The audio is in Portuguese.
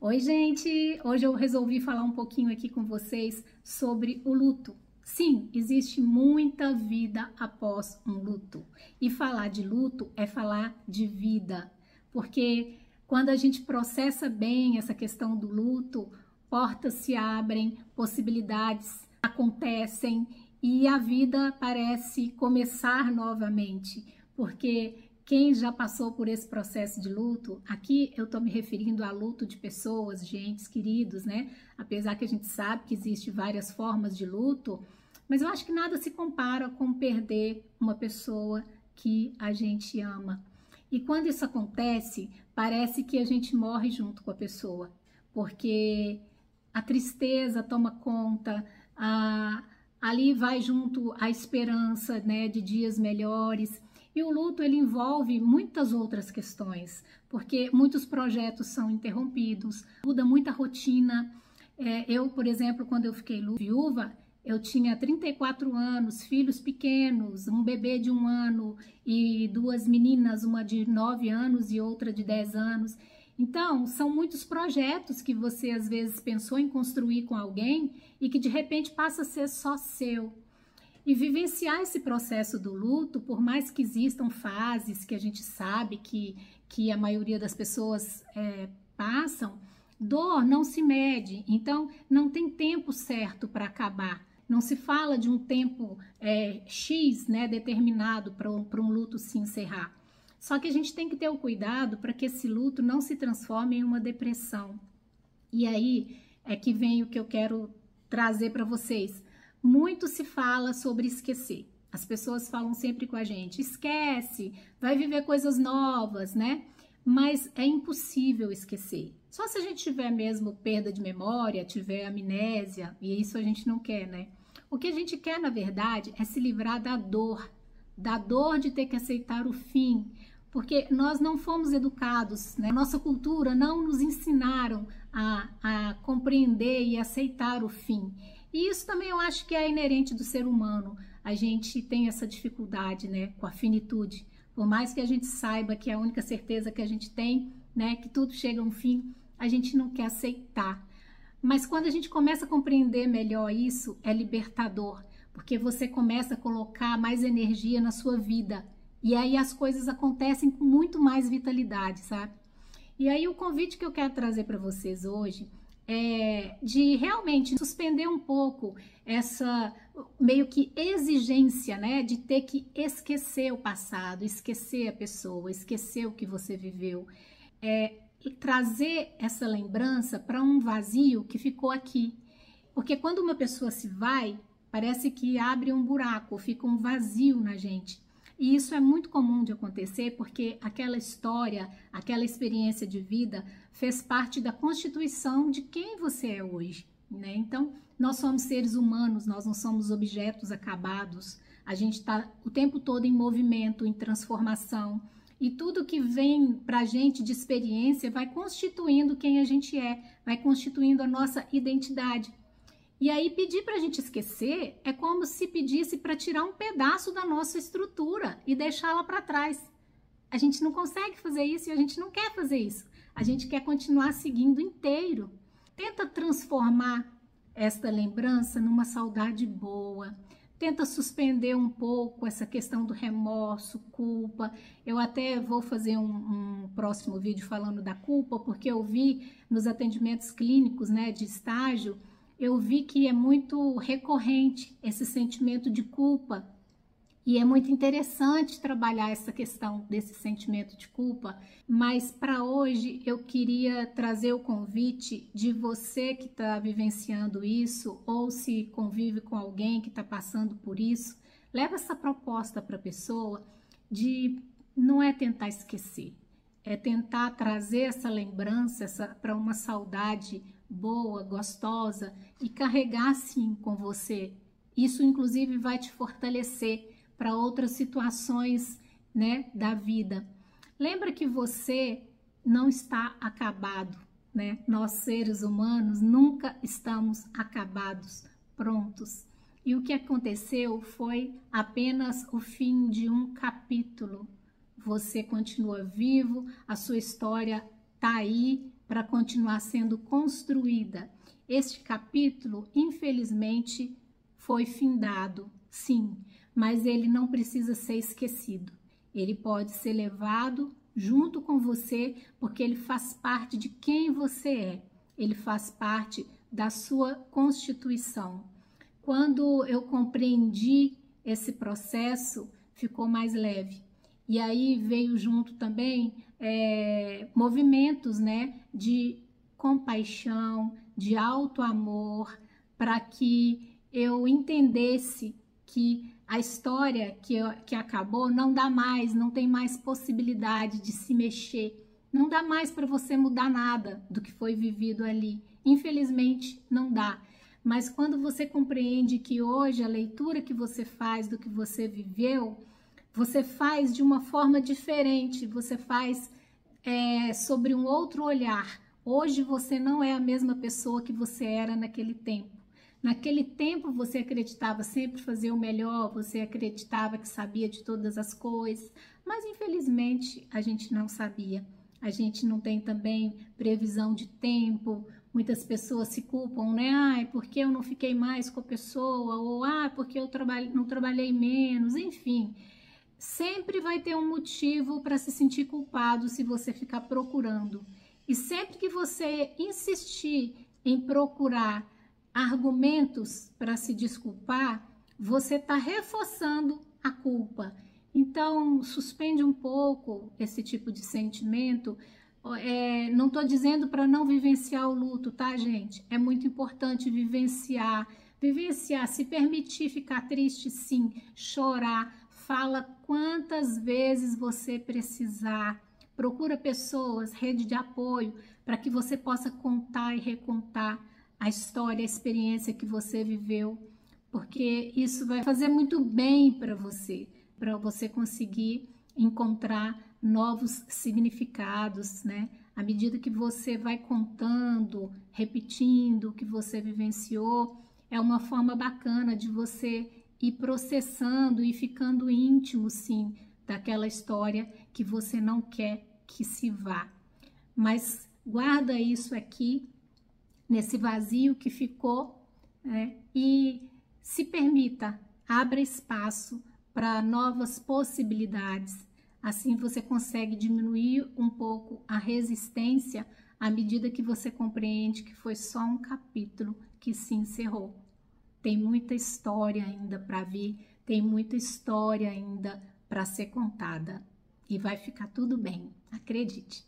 Oi, gente! Hoje eu resolvi falar um pouquinho aqui com vocês sobre o luto. Sim, existe muita vida após um luto. E falar de luto é falar de vida, porque quando a gente processa bem essa questão do luto, portas se abrem, possibilidades acontecem e a vida parece começar novamente, porque quem já passou por esse processo de luto, aqui eu estou me referindo a luto de pessoas, de entes queridos, né? Apesar que a gente sabe que existe várias formas de luto, mas eu acho que nada se compara com perder uma pessoa que a gente ama. E quando isso acontece, parece que a gente morre junto com a pessoa, porque a tristeza toma conta, ali vai junto a esperança, né, de dias melhores. E o luto, ele envolve muitas outras questões, porque muitos projetos são interrompidos, muda muita rotina. Eu, por exemplo, quando eu fiquei viúva, eu tinha 34 anos, filhos pequenos, um bebê de 1 ano e 2 meninas, uma de 9 anos e outra de 10 anos. Então, são muitos projetos que você às vezes pensou em construir com alguém e que de repente passa a ser só seu. E vivenciar esse processo do luto, por mais que existam fases que a gente sabe que a maioria das pessoas passam, dor não se mede, então não tem tempo certo para acabar. Não se fala de um tempo X, né, determinado para um luto se encerrar. Só que a gente tem que ter o cuidado para que esse luto não se transforme em uma depressão. E aí é que vem o que eu quero trazer para vocês. Muito se fala sobre esquecer. As pessoas falam sempre com a gente, esquece, vai viver coisas novas, né? Mas é impossível esquecer. Só se a gente tiver mesmo perda de memória, tiver amnésia, e isso a gente não quer, né? O que a gente quer, na verdade, é se livrar da dor de ter que aceitar o fim, porque nós não fomos educados, né? Nossa cultura não nos ensinaram a compreender e aceitar o fim. E isso também eu acho que é inerente do ser humano. A gente tem essa dificuldade, né, com a finitude. Por mais que a gente saiba que é a única certeza que a gente tem, né, que tudo chega a um fim, a gente não quer aceitar. Mas quando a gente começa a compreender melhor isso, é libertador, porque você começa a colocar mais energia na sua vida. E aí as coisas acontecem com muito mais vitalidade, sabe? E aí o convite que eu quero trazer para vocês hoje de realmente suspender um pouco essa meio que exigência, né, de ter que esquecer o passado, esquecer a pessoa, esquecer o que você viveu, e trazer essa lembrança para um vazio que ficou aqui, porque quando uma pessoa se vai, parece que abre um buraco, fica um vazio na gente. E isso é muito comum de acontecer porque aquela história, aquela experiência de vida fez parte da constituição de quem você é hoje, né? Então, nós somos seres humanos, nós não somos objetos acabados. A gente está o tempo todo em movimento, em transformação. E tudo que vem para a gente de experiência vai constituindo quem a gente é, vai constituindo a nossa identidade. E aí pedir para a gente esquecer é como se pedisse para tirar um pedaço da nossa estrutura e deixá-la para trás. A gente não consegue fazer isso e a gente não quer fazer isso. A gente quer continuar seguindo inteiro. Tenta transformar esta lembrança numa saudade boa. Tenta suspender um pouco essa questão do remorso, culpa. Eu até vou fazer um próximo vídeo falando da culpa, porque eu vi nos atendimentos clínicos, né, de estágio, eu vi que é muito recorrente esse sentimento de culpa e é muito interessante trabalhar essa questão desse sentimento de culpa, mas para hoje eu queria trazer o convite de você que está vivenciando isso ou se convive com alguém que está passando por isso, leva essa proposta para a pessoa de não é tentar esquecer, é tentar trazer essa lembrança para uma saudade boa, gostosa e carregar sim com você. Isso inclusive vai te fortalecer para outras situações, né, da vida. Lembra que você não está acabado, né? Nós seres humanos nunca estamos acabados, prontos. E o que aconteceu foi apenas o fim de um capítulo. Você continua vivo, a sua história está aí, para continuar sendo construída. Este capítulo, infelizmente, foi findado, sim, mas ele não precisa ser esquecido. Ele pode ser levado junto com você, porque ele faz parte de quem você é. Ele faz parte da sua constituição. Quando eu compreendi esse processo, ficou mais leve. E aí veio junto também movimentos, né, de compaixão, de alto amor, para que eu entendesse que a história que acabou não dá mais, não tem mais possibilidade de se mexer, não dá mais para você mudar nada do que foi vivido ali. Infelizmente, não dá. Mas quando você compreende que hoje a leitura que você faz do que você viveu, você faz de uma forma diferente, você faz sobre um outro olhar. Hoje você não é a mesma pessoa que você era naquele tempo. Naquele tempo você acreditava sempre fazer o melhor, você acreditava que sabia de todas as coisas, mas infelizmente a gente não sabia. A gente não tem também previsão de tempo. Muitas pessoas se culpam, né? Ai, porque eu não fiquei mais com a pessoa, ou porque eu não trabalhei menos, enfim. Sempre vai ter um motivo para se sentir culpado se você ficar procurando. E sempre que você insistir em procurar argumentos para se desculpar, você está reforçando a culpa. Então, suspende um pouco esse tipo de sentimento. Não estou dizendo para não vivenciar o luto, tá, gente? É muito importante vivenciar, se permitir ficar triste, sim, chorar. Fala quantas vezes você precisar. Procura pessoas, rede de apoio, para que você possa contar e recontar a história, a experiência que você viveu, porque isso vai fazer muito bem para você conseguir encontrar novos significados, né? À medida que você vai contando, repetindo o que você vivenciou, é uma forma bacana de você ir processando e ficando íntimo, sim, daquela história que você não quer que se vá. Mas guarda isso aqui, nesse vazio que ficou, né? E se permita, abra espaço para novas possibilidades. Assim você consegue diminuir um pouco a resistência à medida que você compreende que foi só um capítulo que se encerrou. Tem muita história ainda para vir, tem muita história ainda para ser contada. E vai ficar tudo bem, acredite.